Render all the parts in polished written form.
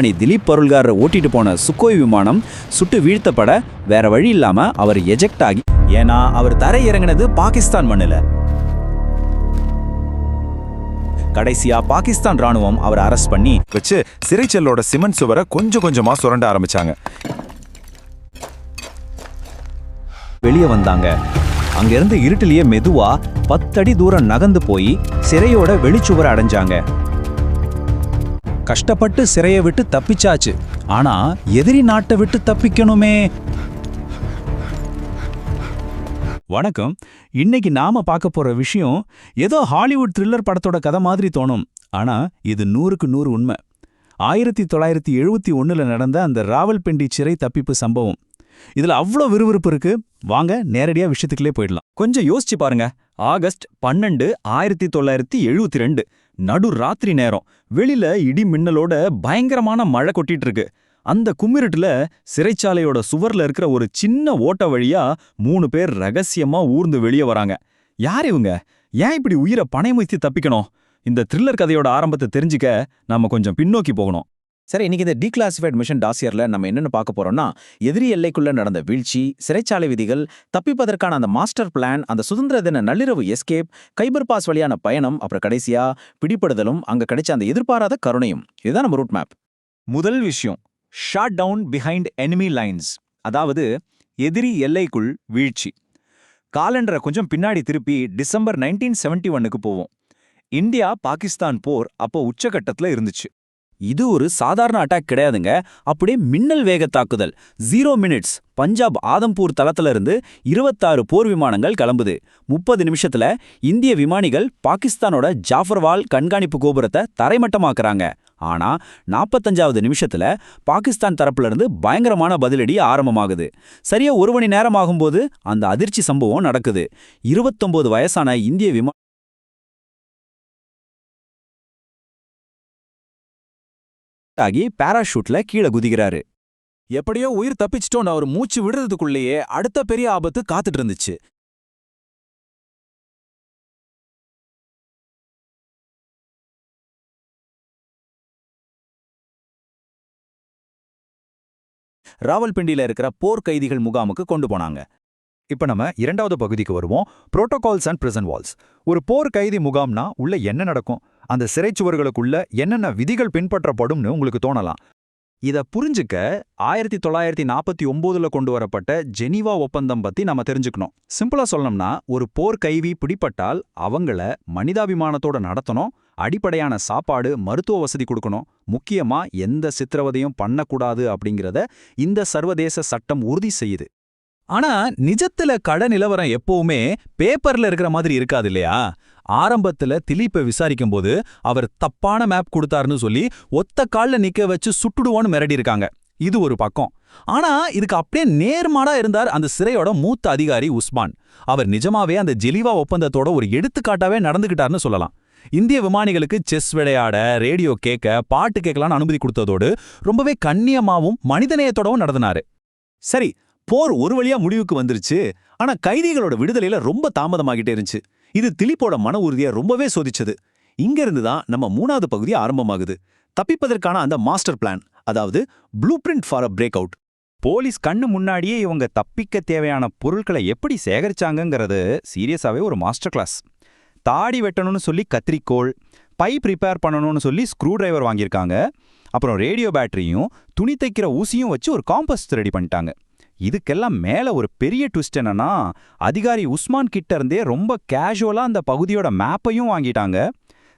அணி திலீப் பொருள்காரரை ஓட்டிட்டு போன சுக்கோய் விமானம் சுட்டு வீழ்த்தப்பட வேற வழி இல்லாம அவர் எஜெக்ட் ஆகி, ஏன்னா அவர் தரை இறங்கினது பாகிஸ்தான் மண்ணில். கடைசியா பாகிஸ்தான் ராணுவம் அவரை அரெஸ்ட் பண்ணி வச்சு சிறைச்செல்லோட சிமெண்ட் சுவரை கொஞ்சம் கொஞ்சமா சுரண்ட ஆரம்பிச்சாங்க. வெளியே வந்தாங்க. அங்கிருந்து இருட்டிலேயே மெதுவா 10 அடி தூரம் நகர்ந்து போய் சிறையோட வெளிச்சுவரை அடைஞ்சாங்க. கஷ்டப்பட்டு சிறையை விட்டு தப்பிச்சாச்சு. ஆனா எதிரி நாட்டை விட்டு தப்பிக்கணுமே. வணக்கம். இன்னைக்கு நாம பார்க்க போற விஷயம் ஏதோ ஹாலிவுட் த்ரில்லர் படத்தோட கதை மாதிரி தோணும். ஆனா இது 100க்கு 100 உண்மை. 1971 நடந்த அந்த ராவல்பிண்டி சிறை தப்பிப்பு சம்பவம். இதுல அவ்வளோ விறுவிறுப்பு இருக்கு. வாங்க நேரடியா விஷயத்துக்குள்ளே போயிடலாம். கொஞ்சம் யோசிச்சு பாருங்க. ஆகஸ்ட் 12, 1972 நடு ராத்திரி நேரம். வெளியில இடி மின்னலோட பயங்கரமான மழை கொட்டிட்டு இருக்கு. அந்த கும்மிருட்டுல சிறைச்சாலையோட சுவர்ல இருக்கிற ஒரு சின்ன ஓட்ட வழியா 3 பேர் ரகசியமா ஊர்ந்து வெளியே வராங்க. யார் இவங்க? ஏன் இப்படி உயிரை பணயம் வைத்து தப்பிக்கணும்? இந்த த்ரில்லர் கதையோட ஆரம்பத்தை தெரிஞ்சுக்க நாம கொஞ்சம் பின்னோக்கி போகணும். சரி, இன்னைக்கு இந்த டீக்ளாசிஃபைட் மிஷன் டாசியர்ல நம்ம என்னென்னு பார்க்க போறோம்னா, எதிரி எல்லைக்குள்ள நடந்த வீழ்ச்சி, சிறைச்சாலை விதிகள், தப்பிப்பதற்கான அந்த மாஸ்டர் பிளான், அந்த சுதந்திர தின நள்ளிரவு எஸ்கேப், கைபர் பாஸ் வழியான பயணம், அப்புறம் கடைசியா பிடிபடுதலும், அங்க கிடைச்ச அந்த எதிர்பாராத கருணையும். இதுதான் நம்ம ரூட் மேப். முதல் விஷயம், shot down behind enemy lines, அதாவது எதிரி எல்லைக்குள் வீழ்ச்சி. காலண்டரை கொஞ்சம் பின்னாடி திருப்பி டிசம்பர் 1971க்கு போவோம். இந்தியா பாகிஸ்தான் போர் அப்போ உச்சகட்டத்துல இருந்துச்சு. இது ஒரு சாதாரண அட்டாக் கிடையாதுங்க. அப்படியே மின்னல் வேக தாக்குதல். 0 மினிட்ஸ் பஞ்சாப் ஆதம்பூர் தளத்துல இருந்து 26 போர் விமானங்கள் கிளம்புது. 30 நிமிஷத்துல இந்திய விமானிகள் பாகிஸ்தானோட ஜாஃபர்வால் கண்காணிப்பு கோபுரத்தை தரைமட்டமாக்குறாங்க. ஆனா 45வது நிமிஷத்துல பாகிஸ்தான் தரப்புல இருந்து பயங்கரமான பதிலடி ஆரம்பமாகுது. சரியா 1 மணி நேரம் ஆகும்போது அந்த அதிர்ச்சி சம்பவம் நடக்குது. 29 வயசான இந்திய விமான ஆகி பாராஷூட்ல கீழே குதிக்கிறாரு. எப்படியோ உயிர் தப்பிச்சிட்டோன்னு அவர் மூச்சு விடுறதுக்குள்ளேயே அடுத்த பெரிய ஆபத்து காத்துட்டு இருந்துச்சு. ராவல்பிண்டியில இருக்கிற போர் கைதிகள் முகாமுக்கு கொண்டு போனாங்க. இப்ப நம்ம இரண்டாவது பகுதிக்கு வருவோம். Protocols and prison walls. ஒரு போர் கைதி முகாம்னா உள்ள என்ன நடக்கும், அந்த சிறைச்சுவர்களுக்குள்ள என்னென்ன விதிகள் பின்பற்றப்படும்னு உங்களுக்கு தோணலாம். இத புரிஞ்சுக்க 1949ல கொண்டு வரப்பட்ட ஜெனீவா ஒப்பந்தம் பத்தி நாம தெரிஞ்சுக்கணும். சிம்பிளா சொல்லணும்னா, ஒரு போர் கைதி பிடிப்பட்டால் அவங்கள மனிதாபிமானத்தோட நடத்தணும், அடிப்படையான சாப்பாடு, மருத்துவ வசதி கொடுக்கணும், முக்கியமா எந்த சித்திரவதையும் பண்ணக்கூடாது அப்படிங்கிறத இந்த சர்வதேச சட்டம் உறுதி செய்யுது. ஆனா நிஜத்துல நிலவரம் எப்பவுமே பேப்பர்ல இருக்கிற மாதிரி இருக்காது இல்லையா? ஆரம்பத்துல திலீப்பை விசாரிக்கும் போது அவர் தப்பான மேப் கொடுத்தாருன்னு சொல்லி ஒத்த கால்ல நிக்க வச்சு சுட்டுடுவோன்னு மிரட்டி இருக்காங்க. இது ஒரு பக்கம். ஆனா இதுக்கு அப்படியே நேர்மாடா இருந்தார் அந்த சிறையோட மூத்த அதிகாரி உஸ்மான். அவர் நிஜமாவே அந்த ஜெனீவா ஒப்பந்தத்தோட ஒரு எடுத்துக்காட்டாவே நடந்துகிட்டார்னு சொல்லலாம். இந்திய விமானிகளுக்கு செஸ் விளையாட, ரேடியோ கேட்க, பாட்டு கேட்கலான்னு அனுமதி கொடுத்ததோடு ரொம்பவே கண்ணியமாவும் மனிதநேயத்தோடவும் நடத்தினாரு. சரி, போர் ஒரு வழியா முடிவுக்கு வந்துருச்சு. ஆனா கைதிகளோட விடுதலையில ரொம்ப தாமதமாகிட்டே இருந்துச்சு. இது திலீப்போட மன உறுதியை ரொம்பவே சோதிச்சது. இங்க இருந்து தான் நம்ம 3வது பகுதி ஆரம்பமாகுது. தப்பிப்பதற்கான அந்த மாஸ்டர் பிளான், அதாவது blue print for a break out. Police கண்ணு முன்னாடியே இவங்க தப்பிக்க தேவையான பொருட்களை எப்படி சேகரிச்சாங்கங்கிறது சீரியஸாவே ஒரு மாஸ்டர் கிளாஸ். தாடி வெட்டணும்னு சொல்லி கத்திரிக்கோள், பைப் ரிப்பேர் பண்ணணும்னு சொல்லி ஸ்க்ரூ டிரைவர் வாங்கியிருக்காங்க. அப்புறம் ரேடியோ பேட்டரியும் துணி தைக்கிற ஊசியும் வச்சு ஒரு காம்பஸ் ரெடி பண்ணிட்டாங்க. இதுக்கெல்லாம் மேல ஒரு பெரிய ட்விஸ்ட் என்னன்னா, அதிகாரி உஸ்மான் கிட்ட இருந்தே ரொம்ப கேஷுவலா அந்த பகுதியோட மேப்பையும் வாங்கிட்டாங்க.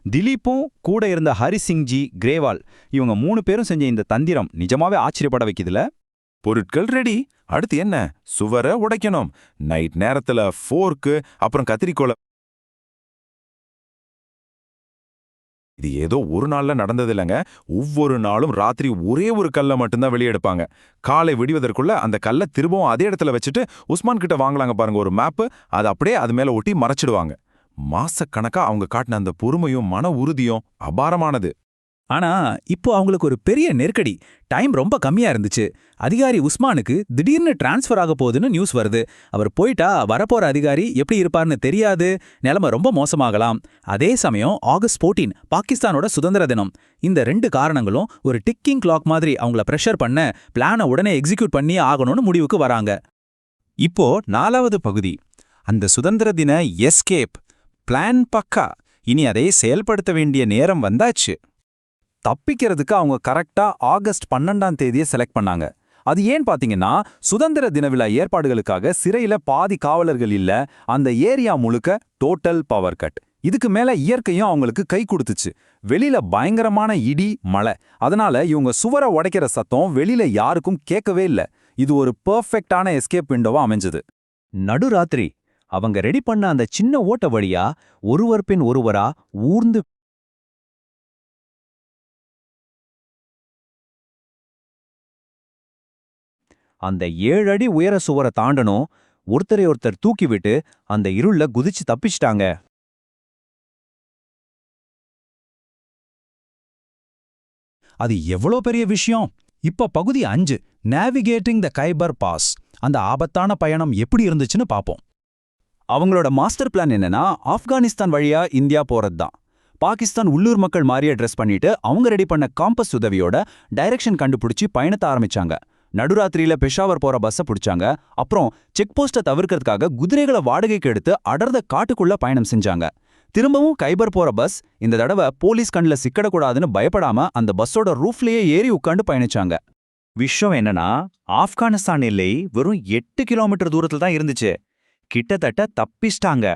திலீப்பும் கூட இருந்த ஹரிசிங்ஜி, கிரேவால் இவங்க 3 பேரும் செஞ்ச இந்த தந்திரம் நிஜமாவே ஆச்சரியப்பட வைக்குதுல. பொருட்கள் ரெடி, அடுத்து என்ன? சுவரை உடைக்கணும். நைட் நேரத்துல ஃபோர்க்கு, அப்புறம் கத்திரிக்கோள. இது ஏதோ ஒரு நாள்ல நடந்தது இல்லைங்க. ஒவ்வொரு நாளும் ராத்திரி ஒரே ஒரு கல்லை மட்டும்தான் வெளியெடுப்பாங்க. காலை விடுவதற்குள்ள அந்த கல்லை திரும்பவும் அதே இடத்துல வச்சுட்டு உஸ்மான் கிட்ட வாங்கலாங்க பாருங்க ஒரு மேப்பு, அதை அப்படியே அது மேல ஒட்டி மறைச்சிடுவாங்க. மாசக்கணக்கா அவங்க காட்டின அந்த பொறுமையும் மன உறுதியும் அபாரமானது. ஆனா இப்போ அவங்களுக்கு ஒரு பெரிய நெருக்கடி. டைம் ரொம்ப கம்மியா இருந்துச்சு. அதிகாரி உஸ்மானுக்கு திடீர்னு டிரான்ஸ்ஃபர் ஆக போகுதுன்னு நியூஸ் வருது. அவர் போயிட்டா வரப்போற அதிகாரி எப்படி இருப்பார்னு தெரியாது. நிலைமை ரொம்ப மோசமாகலாம். அதே சமயம் ஆகஸ்ட் 14 பாகிஸ்தானோட சுதந்திர தினம். இந்த 2 காரணங்களும் ஒரு டிக்கிங் கிளாக் மாதிரி அவங்கள பிரஷர் பண்ண பிளானை உடனே எக்ஸிக்யூட் பண்ணியே ஆகணும்னு முடிவுக்கு வராங்க. இப்போ 4வது பகுதி, அந்த சுதந்திர தின எஸ்கேப் பிளான் பக்கா. இனி அதை செயல்படுத்த வேண்டிய நேரம் வந்தாச்சு. தப்பிக்கிறதுக்கு அவங்க கரெக்டா ஆகஸ்ட் 12ஆம் தேதியை செலக்ட் பண்ணாங்க. அது ஏன் பாத்தீங்கன்னா, சுதந்திர தின விழா ஏற்பாடுகளுக்காக சிறையில பாதி காவலர்கள் இல்ல, அந்த ஏரியா முழுக்க டோட்டல் பவர் கட். இதுக்கு மேல இயற்கையும் அவங்களுக்கு கை கொடுத்துச்சு. வெளியில பயங்கரமான இடி மழை. அதனால இவங்க சுவரை உடைக்கிற சத்தம் வெளியில யாருக்கும் கேட்கவே இல்ல. இது ஒரு பெர்ஃபெக்டான எஸ்கேப் விண்டோவா அமைஞ்சது. நடுராத்திரி அவங்க ரெடி பண்ண அந்த சின்ன ஓட்ட வழியா ஒருவர் பின் ஒருவரா ஊர்ந்து அந்த 7 அடி உயர சுவரை தாண்டணும். ஒருத்தரை ஒருத்தர் தூக்கிவிட்டு அந்த இருள்ல குதிச்சு தப்பிச்சிட்டாங்க. அது எவ்வளோ பெரிய விஷயம். இப்ப பகுதி 5, நேவிகேட்டிங் த கைபர் பாஸ். அந்த ஆபத்தான பயணம் எப்படி இருந்துச்சுன்னு பாப்போம். அவங்களோட மாஸ்டர் பிளான் என்னன்னா, ஆப்கானிஸ்தான் வழியா இந்தியா போறதுதான். பாகிஸ்தான் உள்ளூர் மக்கள் மாதிரியே ட்ரெஸ் பண்ணிட்டு அவங்க ரெடி பண்ண காம்பஸ் உதவியோட டைரக்ஷன் கண்டுபிடிச்சு பயணத்தை ஆரம்பிச்சாங்க. நடுராத்திரியில பெஷாவர் போற பஸ்ஸை பிடிச்சாங்க. அப்புறம் செக் போஸ்ட்டை தவிர்க்கிறதுக்காக குதிரைகளை வாடகைக்கு எடுத்து அடர்ந்த காட்டுக்குள்ள பயணம் செஞ்சாங்க. திரும்பவும் கைபர் போற பஸ் இந்த தடவை போலீஸ் கண்ணில் சிக்கிடக்கூடாதுன்னு பயப்படாம அந்த பஸ்ஸோட ரூஃப்லயே ஏறி உட்காந்து பயணிச்சாங்க. விஷயம் என்னன்னா, ஆப்கானிஸ்தான் எல்லை வெறும் 8 கிலோமீட்டர் தூரத்துல தான் இருந்துச்சு. கிட்டத்தட்ட தப்பிச்சிட்டாங்க.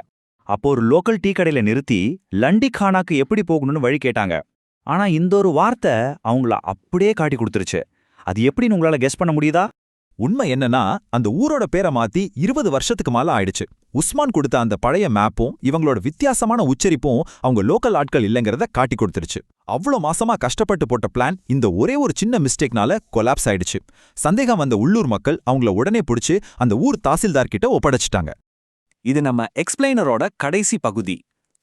அப்போ ஒரு லோக்கல் டீ கடையில நிறுத்தி லண்டி கானாக்கு எப்படி போகணும்னு வழி கேட்டாங்க. ஆனா இந்த ஒரு வார்த்தை அவங்கள அப்படியே காட்டி கொடுத்துருச்சு. அது எப்படின்னு உங்களால கெஸ் பண்ண முடியுதா? உண்மை என்னன்னா, அந்த ஊரோட பேரை மாத்தி 20 வருஷத்துக்கு மேல ஆயிடுச்சு. உஸ்மான் கொடுத்த அந்த பழைய மேப்பும் இவங்களோட வித்தியாசமான உச்சரிப்பும் அவங்க லோக்கல் ஆட்கள் இல்லைங்கிறத காட்டி கொடுத்துருச்சு. அவ்வளோ மாசமா கஷ்டப்பட்டு போட்ட பிளான் இந்த ஒரே ஒரு சின்ன மிஸ்டேக்னால கொலாப்ஸ் ஆயிடுச்சு. சந்தேகம் வந்த உள்ளூர் மக்கள் அவங்கள உடனே பிடிச்சு அந்த ஊர் தாசில்தார் கிட்ட ஒப்படைச்சிட்டாங்க. இது நம்ம எக்ஸ்பிளைனரோட கடைசி பகுதி.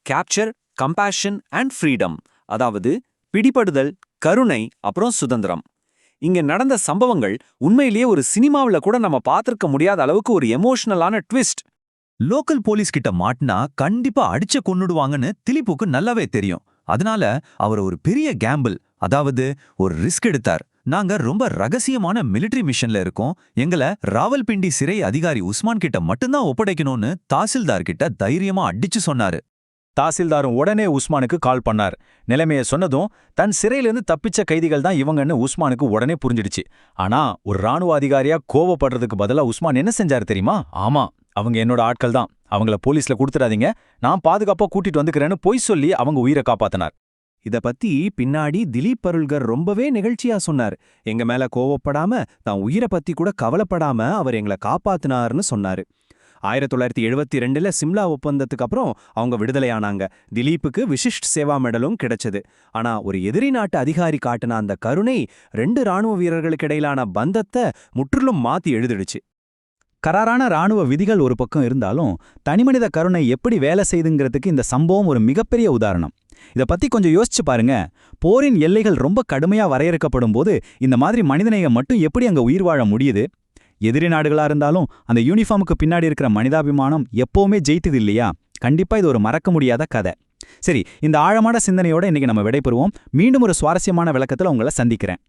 Capture, compassion and freedom. அதாவது பிடிபடுதல், கருணை, அப்புறம் சுதந்திரம். இங்க நடந்த சம்பவங்கள் உண்மையிலேயே ஒரு சினிமாவுல கூட நம்ம பார்த்திருக்க முடியாத அளவுக்கு ஒரு எமோஷனலான ட்விஸ்ட். லோக்கல் போலீஸ் கிட்ட மாட்டினா கண்டிப்பா அடிச்ச கொன்னுடுவாங்கன்னு திலீப்புக்கு நல்லாவே தெரியும். அதனால அவர் ஒரு பெரிய கேம்பிள், அதாவது ஒரு ரிஸ்க் எடுத்தார். நாங்க ரொம்ப ரகசியமான மிலிட்டரி மிஷன்ல இருக்கோம். எங்களை ராவல்பிண்டி சிறை அதிகாரி உஸ்மான் கிட்ட மட்டும்தான் ஒப்படைக்கணும்னு தாசில்தார் கிட்ட தைரியமா அடிச்சு சொன்னாரு. தாசில்தாரும் உடனே உஸ்மானுக்கு கால் பண்ணார். நிலைமைய சொன்னதும் தன் சிறையிலிருந்து தப்பிச்ச கைதிகள் தான் இவங்கன்னு உஸ்மானுக்கு உடனே புரிஞ்சிடுச்சு. ஆனா ஒரு ராணுவ அதிகாரியா கோவப்படுறதுக்கு பதிலா உஸ்மான் என்ன செஞ்சாரு தெரியுமா? ஆமா, அவங்க என்னோட ஆட்கள் தான், அவங்கள போலீஸ்ல கொடுத்துடாதீங்க, நான் பாதுகாப்பா கூட்டிட்டு வந்துக்கிறேன்னு பொய் சொல்லி அவங்க உயிரை காப்பாத்தினார். இத பத்தி பின்னாடி திலீப் பருல்கர் ரொம்பவே நிகழ்ச்சியா சொன்னார். எங்க மேல கோவப்படாம, தான் உயிரை பத்தி கூட கவலைப்படாம அவர் எங்களை காப்பாத்தினார்னு சொன்னாரு. 1972ல சிம்லா ஒப்பந்தத்துக்கு அப்புறம் அவங்க விடுதலையானாங்க. திலீப்புக்கு விசிஷ்ட் சேவா மெடலும் கிடைச்சது. ஆனா ஒரு எதிரி நாட்டு அதிகாரி காட்டின அந்த கருணை 2 ராணுவ வீரர்களுக்கு இடையிலான பந்தத்தை முற்றிலும் மாத்தி எழுதிடுச்சு. கராரான ராணுவ விதிகள் ஒரு பக்கம் இருந்தாலும் தனிமனித கருணை எப்படி வேலை செய்துங்கிறதுக்கு இந்த சம்பவம் ஒரு மிகப்பெரிய உதாரணம். இத பத்தி கொஞ்சம் யோசிச்சு பாருங்க. போரின் எல்லைகள் ரொம்ப கடுமையா வரையறுக்கப்படும் போது இந்த மாதிரி மனிதநேயம் மட்டும் எப்படி அங்க உயிர் வாழ முடியுது? எதிரி நாடுகளா இருந்தாலும் அந்த யூனிஃபார்முக்கு பின்னாடி இருக்கிற மனிதாபிமானம் எப்பவுமே ஜெயித்தது இல்லையா? கண்டிப்பா இது ஒரு மறக்க முடியாத கதை. சரி, இந்த ஆழமான சிந்தனையோட இன்னைக்கு நம்ம விடைபெறுவோம். மீண்டும் ஒரு சுவாரஸ்யமான விளக்கத்துல உங்களை சந்திக்கிறேன்.